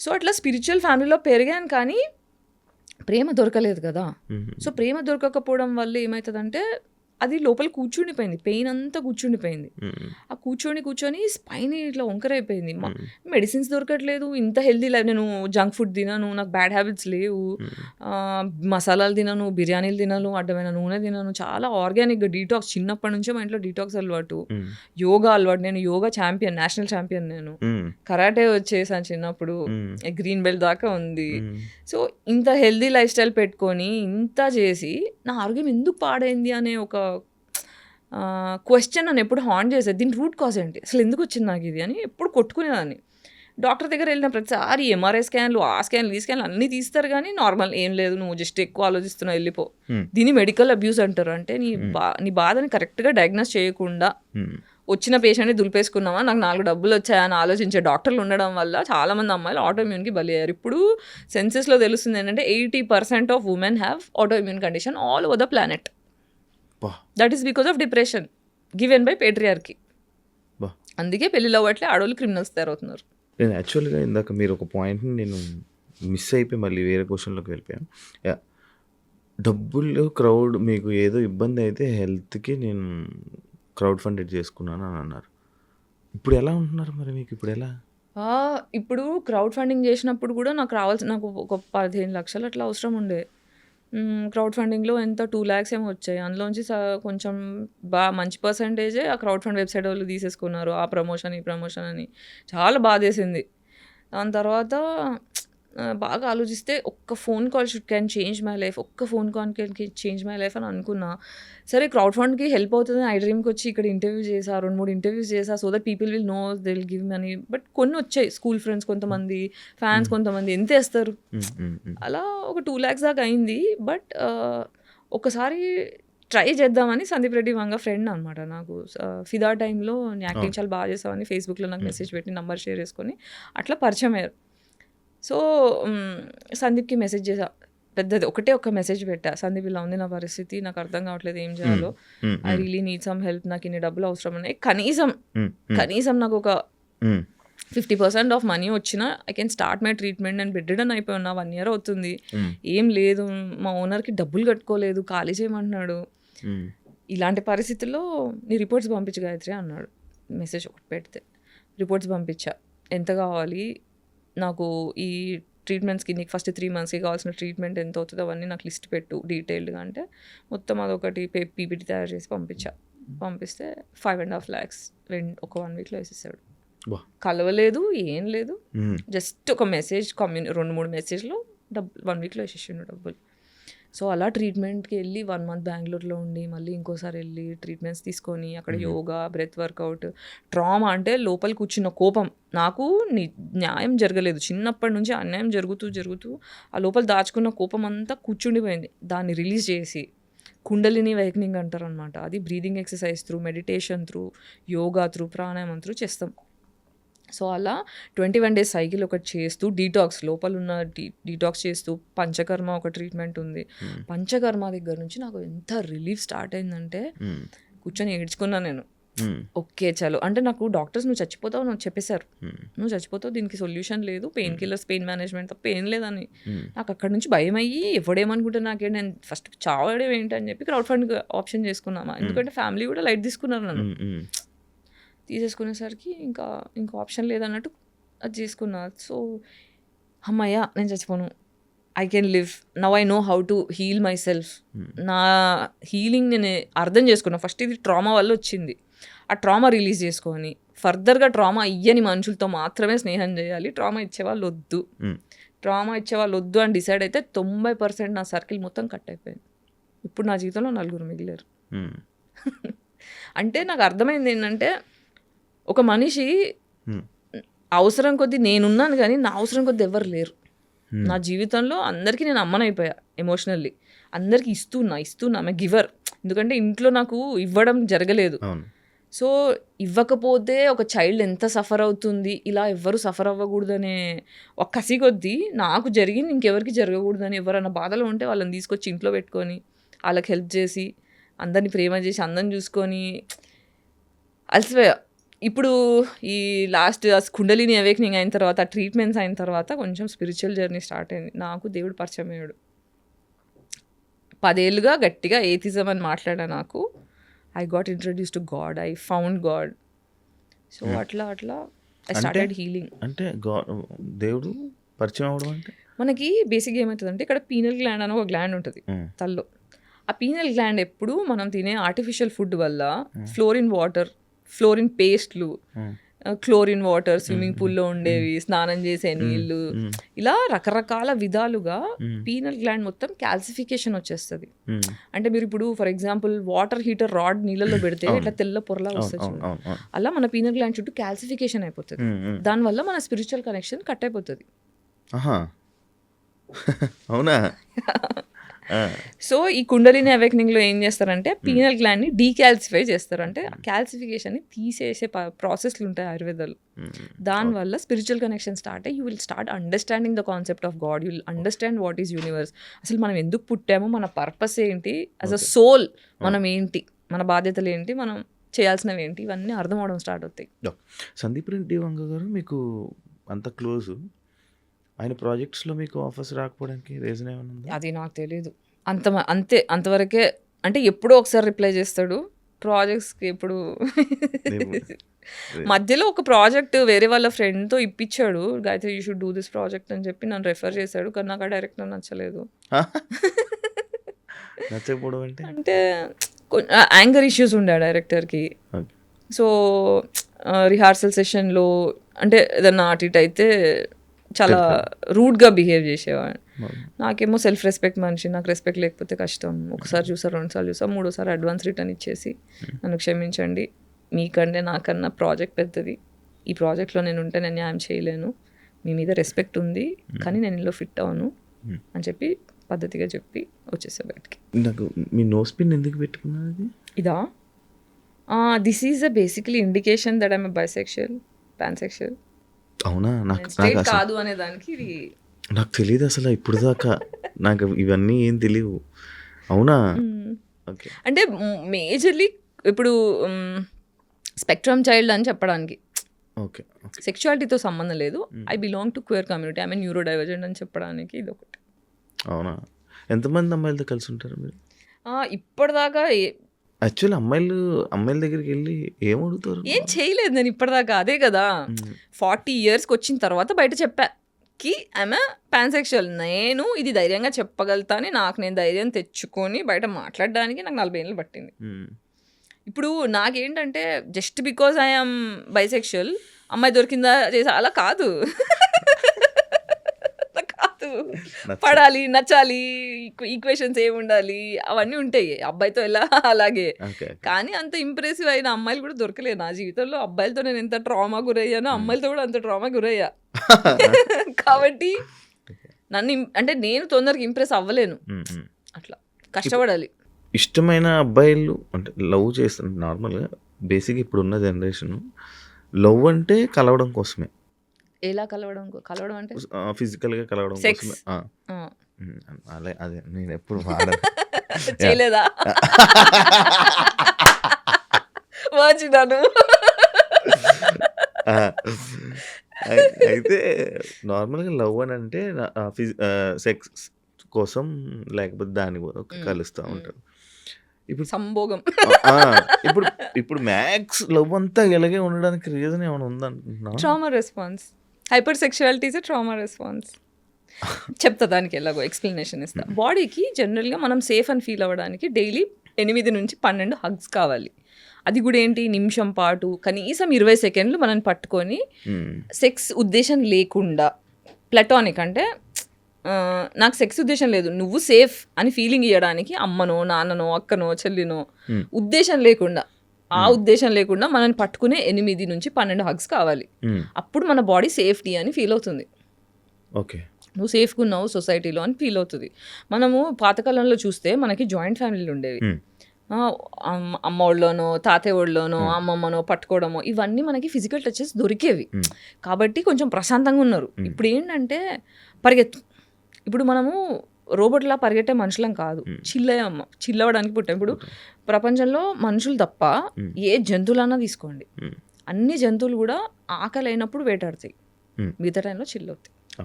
So అట్లా spiritual ఫ్యామిలీలో పెరిగాను, కానీ ప్రేమ దొరకలేదు కదా. సో ప్రేమ దొరకకపోవడం వల్ల ఏమవుతుందంటే అది లోపల కూర్చుండిపోయింది, పెయిన్ అంతా కూర్చుండిపోయింది. ఆ కూర్చొని స్పైన్ ఇట్లా వంకరైపోయింది. మెడిసిన్స్ దొరకట్లేదు, ఇంత హెల్దీ లైఫ్, నేను జంక్ ఫుడ్ తినను, నాకు బ్యాడ్ హ్యాబిట్స్ లేవు, మసాలాలు తినను, బిర్యానీలు తినను, అడ్డమైన నూనె తినను, చాలా ఆర్గానిక్గా డీటాక్స్, చిన్నప్పటి నుంచే మా ఇంట్లో డీటాక్స్ అలవాటు, యోగా అలవాటు. నేను యోగా ఛాంపియన్, నేషనల్ ఛాంపియన్, నేను కరాటే వచ్చేసాను చిన్నప్పుడు, గ్రీన్ బెల్ట్ దాకా ఉంది. సో ఇంత హెల్దీ లైఫ్ స్టైల్ పెట్టుకొని ఇంత చేసి నా ఆరోగ్యం ఎందుకు పాడైంది అనే ఒక క్వశ్చన్ నన్ను ఎప్పుడు హాంట్ చేసేది. దీని రూట్ కాజ్ ఏంటి, అసలు ఎందుకు వచ్చింది నాకు ఇది అని ఎప్పుడు కొట్టుకునేదాన్ని. డాక్టర్ దగ్గర వెళ్ళిన ప్రతిసారి ఎంఆర్ఐ స్కాన్లు, ఆ స్కాన్లు, ఈ స్కాన్లు అన్నీ తీస్తారు, కానీ నార్మల్, ఏం లేదు, నువ్వు జస్ట్ ఎక్కువ ఆలోచిస్తున్నావు, వెళ్ళిపో. దీన్ని మెడికల్ అబ్యూస్ అంటారు. అంటే నీ బాధని కరెక్ట్గా డయాగ్నోస్ చేయకుండా వచ్చిన పేషెంట్ని దులిపేసుకున్నావా, నాకు 4 డబ్బులు వచ్చాయని ఆలోచించే డాక్టర్లు ఉండడం వల్ల చాలామంది అమ్మాయిలు ఆటోఇమ్యూన్కి బలయ్యారు. ఇప్పుడు సెన్సెస్లో తెలుస్తుంది ఏంటంటే 80% of women have autoimmune condition all over the planet. That is because of depression given by patriarchy. అందుకే పెళ్ళిళ్ళు అవ్వట్లే, ఆడవాళ్ళు క్రిమినల్స్ తయారవుతున్నారు. నేను యాక్చువల్గా ఇందాక మీరు ఒక పాయింట్ని నేను మిస్ అయిపోయి మళ్ళీ వేరే క్వశ్చన్లోకి వెళ్ళిపోయాను. డబ్బులు క్రౌడ్, మీకు ఏదో ఇబ్బంది అయితే హెల్త్కి నేను క్రౌడ్ ఫండెడ్ చేసుకున్నాను అని అన్నారు. ఇప్పుడు ఎలా ఉంటున్నారు మరి, మీకు ఇప్పుడు ఎలా? ఇప్పుడు క్రౌడ్ ఫండింగ్ చేసినప్పుడు కూడా నాకు ఒక 15 లక్షలు అట్లా అవసరం ఉండే. క్రౌడ్ ఫండింగ్లో ఎంత 2 lakhs ఏమో వచ్చాయి. అందులోంచి కొంచెం మంచి పర్సంటేజే ఆ క్రౌడ్ ఫండ్ వెబ్సైట్ వాళ్ళు తీసేసుకున్నారు. ఆ ప్రమోషన్, ఈ ప్రమోషన్ అని చాలా బాధేసింది. దాని తర్వాత బాగా ఆలోచిస్తే ఒక్క phone call can change my life, ఒక్క phone call can change my life అని అనుకున్నా. సరే క్రౌడ్ ఫండ్కి హెల్ప్ అవుతుంది ఐ డ్రీమ్కి వచ్చి ఇక్కడ ఇంటర్వ్యూ చేసా, 2-3 ఇంటర్వ్యూస్ చేసా, so that people will know, they will give money. But కొన్ని వచ్చాయి, స్కూల్ ఫ్రెండ్స్ కొంతమంది, ఫ్యాన్స్ కొంతమంది, ఎంత వేస్తారు, అలా ఒక 2 lakhs దాకా అయింది. బట్ ఒకసారి ట్రై చేద్దామని సందీప్ రెడ్డి వంగ ఫ్రెండ్ అనమాట నాకు, ఫిదా టైంలో యాక్టింగ్ చాలా బాగా చేసామని ఫేస్బుక్లో నాకు మెసేజ్ పెట్టి నంబర్ షేర్ చేసుకొని అట్లా పరిచయం అయ్యారు. సో సందీప్కి మెసేజ్ చేసా, పెద్దది ఒక మెసేజ్ పెట్టా, సందీప్ ఇలా ఉంది నా పరిస్థితి, నాకు అర్థం కావట్లేదు ఏం చేయాలో, I really need some help, నాకు ఇన్ని డబ్బులు అవసరం ఉన్నాయి, కనీసం నాకు ఒక 50% ఆఫ్ మనీ వచ్చినా I can start my treatment. నేను బెడ్ రిడన్ అయిపోయినా 1 year అవుతుంది, ఏం లేదు, మా ఓనర్కి డబ్బులు కట్టుకోలేదు, ఖాళీ చేయమంటున్నాడు, ఇలాంటి పరిస్థితుల్లో నీ రిపోర్ట్స్ పంపించు గాయత్రి అన్నాడు. మెసేజ్ ఒకటి పెడితే రిపోర్ట్స్ పంపించా, ఎంత కావాలి నాకు ఈ ట్రీట్మెంట్స్కి, నీకు ఫస్ట్ 3 monthsకి కావాల్సిన ట్రీట్మెంట్ ఎంత అవుతుందో అవన్నీ నాకు లిస్ట్ పెట్టు డీటెయిల్డ్గా అంటే మొత్తం అదొకటి పీపీటీ తయారు చేసి పంపిస్తే 5.5 lakhs ఒక 1 weekలో వేసేసాడు. కలవలేదు, ఏం లేదు, జస్ట్ ఒక మెసేజ్, 2-3 మెసేజ్లో 1 weekలో వేసేసిండు డబ్బులు. సో అలా ట్రీట్మెంట్కి వెళ్ళి 1 month బెంగళూరులో ఉండి మళ్ళీ ఇంకోసారి వెళ్ళి ట్రీట్మెంట్స్ తీసుకొని అక్కడ యోగా, బ్రెత్ వర్కౌట్. ట్రామా అంటే లోపల కూర్చున్న కోపం, నాకు న్యాయం జరగలేదు, చిన్నప్పటి నుంచి అన్యాయం జరుగుతూ ఆ లోపల దాచుకున్న కోపం అంతా కూర్చుండిపోయింది. దాన్ని రిలీజ్ చేసి కుండలిని వైకనింగ్ అంటారు అనమాట, అది breathing exercise through, meditation through, yoga through, ప్రాణాయామం త్రూ చేస్తాం. సో అలా 21 days సైకిల్ ఒకటి చేస్తూ, డీటాక్స్ లోపల ఉన్న డీటాక్స్ చేస్తూ, పంచకర్మ ఒక ట్రీట్మెంట్ ఉంది. పంచకర్మ దగ్గర నుంచి నాకు ఎంత రిలీఫ్ స్టార్ట్ అయిందంటే కూర్చొని ఏడ్చుకున్నా నేను. ఓకే చలో అంటే నాకు డాక్టర్స్ నువ్వు చచ్చిపోతావు నాకు చెప్పేశారు, నువ్వు చచ్చిపోతావు, దీనికి సొల్యూషన్ లేదు, పెయిన్ కిల్లర్స్, పెయిన్ మేనేజ్మెంట్ తప్ప ఏం లేదని. నాకు అక్కడ నుంచి భయం అయ్యి ఎవడేమనుకుంటే నాకేంటి, నేను ఫస్ట్ చావడం ఏంటి అని చెప్పి క్రౌడ్ ఫండ్ ఆప్షన్ చేసుకున్నామా, ఎందుకంటే ఫ్యామిలీ కూడా లైట్ తీసుకున్నారు నన్ను. తీసేసుకునేసరికి ఇంకా ఆప్షన్ లేదన్నట్టు అది చేసుకున్నా. సో అమ్మయ్య నేను చచ్చిపోను, I can live now, I know how to heal myself. నా హీలింగ్ నేను అర్థం చేసుకున్నా. ఫస్ట్ ఇది ట్రామా వల్ల వచ్చింది, ఆ ట్రామా రిలీజ్ చేసుకొని ఫర్దర్గా ట్రామా ఇయ్యని మనుషులతో మాత్రమే స్నేహం చేయాలి, ట్రామా ఇచ్చేవాళ్ళు వద్దు అని డిసైడ్ అయితే 90% నా సర్కిల్ మొత్తం కట్ అయిపోయింది. ఇప్పుడు నా జీవితంలో 4 మిగిలారు. అంటే నాకు అర్థమైంది ఏంటంటే ఒక మనిషి అవసరం కొద్దీ నేనున్నాను, కానీ నా అవసరం కొద్దీ ఎవరు లేరు నా జీవితంలో. అందరికీ నేను అమ్మనైపోయా ఎమోషనల్లీ, అందరికీ ఇస్తున్నా ఆమె గివర్. ఎందుకంటే ఇంట్లో నాకు ఇవ్వడం జరగలేదు. సో ఇవ్వకపోతే ఒక చైల్డ్ ఎంత సఫర్ అవుతుంది, ఇలా ఎవ్వరు సఫర్ అవ్వకూడదనే ఒక కసి కొద్దీ నాకు జరిగింది ఇంకెవరికి జరగకూడదని, ఎవరైనా బాధలో ఉంటే వాళ్ళని తీసుకొచ్చి ఇంట్లో పెట్టుకొని వాళ్ళకి హెల్ప్ చేసి, అందరినీ ప్రేమ చేసి, అందరిని చూసుకొని అలసిపోయా. ఇప్పుడు ఈ లాస్ట్ కుండలిని అవేకనింగ్ అయిన తర్వాత ట్రీట్మెంట్స్ అయిన తర్వాత కొంచెం స్పిరిచువల్ జర్నీ స్టార్ట్ అయింది. నాకు దేవుడు పరిచయం అయ్యాడు. 10 ఏళ్ళుగా గట్టిగా ఏథిజం అని మాట్లాడా. నాకు I got introduce to God, I found God. So అట్లా ఐ స్టార్టెడ్ హీలింగ్. అంటే దేవుడు పరిచయం అవ్వడం అంటే మనకి బేసిక్గా ఏమవుతుందంటే ఇక్కడ పీనల్ గ్లాండ్ అని ఒక గ్లాండ్ ఉంటుంది తల్లో. ఆ పీనల్ గ్లాండ్ ఎప్పుడు మనం తినే ఆర్టిఫిషియల్ ఫుడ్ వల్ల ఫ్లోరిన్ వాటర్, ఫ్లోరిన్ పేస్ట్లు, క్లోరిన్ వాటర్, స్విమ్మింగ్ పూల్లో ఉండేవి, స్నానం చేసే నీళ్ళు, ఇలా రకరకాల విధాలుగా పీనల్ గ్లాండ్ మొత్తం క్యాల్సిఫికేషన్ వచ్చేస్తుంది. అంటే మీరు ఇప్పుడు for example water heater rod నీళ్ళలో పెడితే ఇట్లా తెల్ల పొరలా వస్తుంది. అలా మన పీనల్ గ్లాండ్ చుట్టూ క్యాల్సిఫికేషన్ అయిపోతుంది. దానివల్ల మన స్పిరిచువల్ కనెక్షన్ కట్ అయిపోతుంది. అవునా? సో ఈ కుండలిని అవేకనింగ్ లో ఏం చేస్తారంటే పీనల్ గ్లాండ్ ని డీకాల్సిఫై చేస్తారు. అంటే క్యాల్సిఫికేషన్ ని తీసేసే ప్రాసెస్లు ఉంటాయి ఆయుర్వేదాలు. దానివల్ల స్పిరిచువల్ కనెక్షన్ స్టార్ట్ అయ్యి you will start understanding the concept of God. You will understand what is universe. అసలు మనం ఎందుకు పుట్టామో, మన పర్పస్ ఏంటి, యాజ్ అ సోల్ మనం ఏంటి, మన బాధ్యతలు ఏంటి, మనం చేయాల్సినవి ఏంటి, ఇవన్నీ అర్థం అవడం స్టార్ట్ అవుతాయి. సందీప్ రెడ్డి వంగ గారు మీకు అంత క్లోజ్, ఆయన ప్రాజెక్ట్స్లో మీకు ఆఫర్స్ రాకపోవడానికి రీజన్ ఏమైనా ఉందా? అది నాకు తెలీదు. అంతవరకే. అంటే ఎప్పుడో ఒకసారి రిప్లై చేస్తాడు ప్రాజెక్ట్స్కి. ఎప్పుడు మధ్యలో ఒక ప్రాజెక్ట్ వేరే వాళ్ళ ఫ్రెండ్తో ఇప్పించాడు, Gayatri you should do this project అని చెప్పి నన్ను రెఫర్ చేశాడు. కానీ నాకు ఆ డైరెక్టర్ నచ్చలేదు. నచ్చకపోవడం అంటే యాంగర్ ఇష్యూస్ ఉండే ఆ డైరెక్టర్కి. సో రిహార్సల్ సెషన్లో అంటే ఏదన్నా అటు ఇటు అయితే చాలా రూడ్గా బిహేవ్ చేసేవాడు. నాకేమో సెల్ఫ్ రెస్పెక్ట్ మనిషి, నాకు రెస్పెక్ట్ లేకపోతే కష్టం. ఒకసారి చూసా, 2 సార్లు చూసా, 3ఓసారి అడ్వాన్స్ రిటర్న్ ఇచ్చేసి నన్ను క్షమించండి, మీకంటే నాకన్నా ప్రాజెక్ట్ పెద్దది, ఈ ప్రాజెక్ట్లో నేను ఉంటే నేను న్యాయం చేయలేను, మీ మీద రెస్పెక్ట్ ఉంది కానీ నేను ఇందులో ఫిట్ అవ్వను అని చెప్పి పద్ధతిగా చెప్పి వచ్చేసా బయటికి. నాకు మీ నోస్ పిన్ ఎందుకు పెట్టుకున్నది? ఇదా? This is a basically indication that I'm bisexual, pansexual. అవునా? నాకు కాదు అనే దానికి ఇది నాకు తెలియదు అసలు ఇప్పుడు దాకా. నాకు ఇవన్నీ ఏం తెలియవు. అవునా? అంటే మేజర్లీ ఇప్పుడు స్పెక్ట్రమ్ చైల్డ్ అని చెప్పడానికి, ఓకే, సెక్షువాలిటీతో సంబంధం లేదు. I belong to queer community, I mean neuro divergent అని చెప్పడానికి ఇది ఒకటి. అవునా? ఎంతమంది అమ్మాయిలతో కలిసి ఉంటారు మీరు ఇప్పటిదాకా? యాక్చువల్లీ అమ్మాయిల దగ్గరికి వెళ్ళి ఏం అడుగుతారు? ఏం చేయలేదు నేను ఇప్పటిదాకా. అదే కదా 40 yearsకి వచ్చిన తర్వాత బయట చెప్పాకి ఐఎమ్ పాన్సెక్షువల్. నేను ఇది ధైర్యంగా చెప్పగలుగుతాను, నాకు నేను ధైర్యం తెచ్చుకొని బయట మాట్లాడడానికి నాకు 40 ఏళ్ళు పట్టింది. ఇప్పుడు నాకేంటంటే జస్ట్ బికాజ్ ఐఎమ్ బైసెక్షువల్ అమ్మాయి దొరికిందా చేసా అలా కాదు. పడాలి, నచ్చాలి, ఈక్వేషన్స్ ఏమి ఉండాలి అవన్నీ ఉంటాయి అబ్బాయితో ఎలా అలాగే. కానీ అంత ఇంప్రెసివ్ అయిన అమ్మాయిలు కూడా దొరకలేదు నా జీవితంలో. అబ్బాయిలతో నేను ఎంత ట్రామా గురయ్యానో అమ్మాయిలతో కూడా అంత ట్రామా గురయ్యా. కాబట్టి నన్ను అంటే నేను తొందరగా ఇంప్రెస్ అవ్వలేను, అట్లా కష్టపడాలి. ఇష్టమైన అబ్బాయిలు అంటే లవ్ చేస్తారు నార్మల్గా. బేసిక్గా ఇప్పుడున్న జనరేషన్ లవ్ అంటే కలవడం కోసమే. ఎలా కలవడం అంటే ఫిజికల్గా కలవడం కోసమే. అదే నేను ఎప్పుడు చేయలేదా? వచ్చినాను. అయితే నార్మల్గా లవ్ అని అంటే సెక్స్ కోసం లేకపోతే దాని కలుస్తూ ఉంటారు. ఇప్పుడు సంభోగం. ఇప్పుడు మ్యాక్స్ లవ్ అంతా ఇలాగే ఉండడానికి రీజన్ ఏమైనా ఉందంటున్నా? Trauma response. Hyper sexuality is trauma response. చెప్తా, దానికి ఎలాగో ఎక్స్ప్లెనేషన్ ఇస్తా. బాడీకి జనరల్గా మనం సేఫ్ అని ఫీల్ అవ్వడానికి డైలీ 8 నుంచి 12 హగ్స్ కావాలి. అది కూడా ఏంటి, నిమిషం పాటు కనీసం 20 సెకండ్లు మనం పట్టుకొని సెక్స్ ఉద్దేశం లేకుండా, ప్లటానిక్ అంటే నాకు సెక్స్ ఉద్దేశం లేదు, నువ్వు సేఫ్ అని ఫీలింగ్ ఇవ్వడానికి అమ్మనో నాన్ననో అక్కనో చెల్లినో ఉద్దేశం లేకుండా, ఆ ఉద్దేశం లేకుండా మనల్ని పట్టుకునే 8 నుంచి 12 హగ్స్ కావాలి. అప్పుడు మన బాడీ సేఫ్టీ అని ఫీల్ అవుతుంది. ఓకే, నువ్వు సేఫ్గా ఉన్నావు సొసైటీలో అని ఫీల్ అవుతుంది. మనము పాతకాలంలో చూస్తే మనకి జాయింట్ ఫ్యామిలీలు ఉండేవి. అమ్మోళ్ళలోనో తాతయ్యోళ్ళలోనో అమ్మమ్మనో పట్టుకోవడమో ఇవన్నీ మనకి ఫిజికల్ టచెస్ దొరికేవి. కాబట్టి కొంచెం ప్రశాంతంగా ఉన్నారు. ఇప్పుడు ఏంటంటే ఇప్పుడు మనము రోబోట్లా పరిగెట్టే మనుషులం కాదు, చిల్లవడానికి పుట్టాం. ఇప్పుడు ప్రపంచంలో మనుషులు తప్ప ఏ జంతువులన్నా తీసుకోండి, అన్ని జంతువులు కూడా ఆకలి అయినప్పుడు వేటాడతాయి, Hmm. మిగతా టైంలో చిల్ అవుతాయి. ఆ,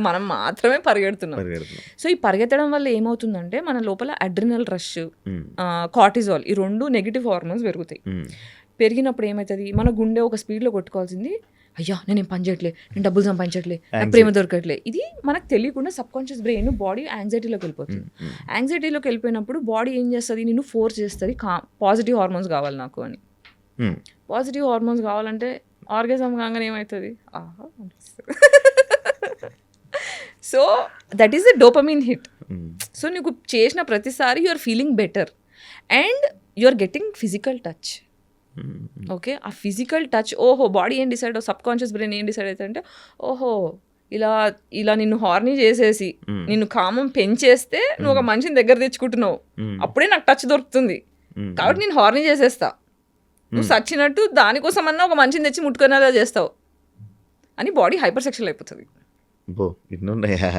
మనం మాత్రమే పరిగెడుతున్నాం. పరిగెడుతున్నాం. సో ఈ పరిగెత్తడం వల్ల ఏమవుతుందంటే మన లోపల అడ్రినల్ రష్, ఉమ్, కార్టిజాల్, ఈ 2 నెగిటివ్ హార్మోన్స్ పెరుగుతాయి. ఉమ్, పెరిగినప్పుడు ఏమవుతుంది, మన గుండె ఒక స్పీడ్లో కొట్టుకోవాల్సింది, అయ్యా నేనేం పని చేయట్లే, నేను డబ్బులు సంపాదించట్లే, నాకు Anxiety. ప్రేమ దొరకట్లే, ఇది మనకు తెలియకుండా సబ్ కాన్షియస్ బ్రెయిన్ బాడీ యాంగ్జైటీలోకి వెళ్ళిపోతుంది. యాంగ్జైటీలోకి వెళ్ళిపోయినప్పుడు బాడీ ఏం చేస్తుంది, నిన్ను ఫోర్స్ చేస్తుంది పాజిటివ్ హార్మోన్స్ కావాలి నాకు అని. ఉమ్, పాజిటివ్ హార్మోన్స్ కావాలంటే ఆర్గాజం కాగానే ఏమవుతుంది, ఆహా అనిపిస్తుంది. So that is the dopamine hit. Um, so నీకు చేసిన ప్రతిసారి you are feeling better and you are getting physical touch. Um, okay, ఆ ఫిజికల్ టచ్, ఓహో బాడీ ఏం డిసైడ్, సబ్ కాన్షియస్ బ్రెయిన్ ఏం డిసైడ్ అవుతుంది అంటే, ఓహో ఇలా ఇలా నిన్ను హార్నీ చేసేసి నిన్ను కామం పెంచేస్తే నువ్వు ఒక మనిషిని దగ్గర తెచ్చుకుంటున్నావు, ఉమ్, అప్పుడే నాకు టచ్ దొరుకుతుంది ఉమ్, కాబట్టి నేను హార్నీ చేసేస్తా, నువ్వు సచ్చినట్టు దానికోసం అన్నా ఒక మనిషిని తెచ్చి ముట్టుకునేలా చేస్తావు అని బాడీ హైపర్ సెక్షువల్ అయిపోతుంది. బో ఇన్నున్నాయా?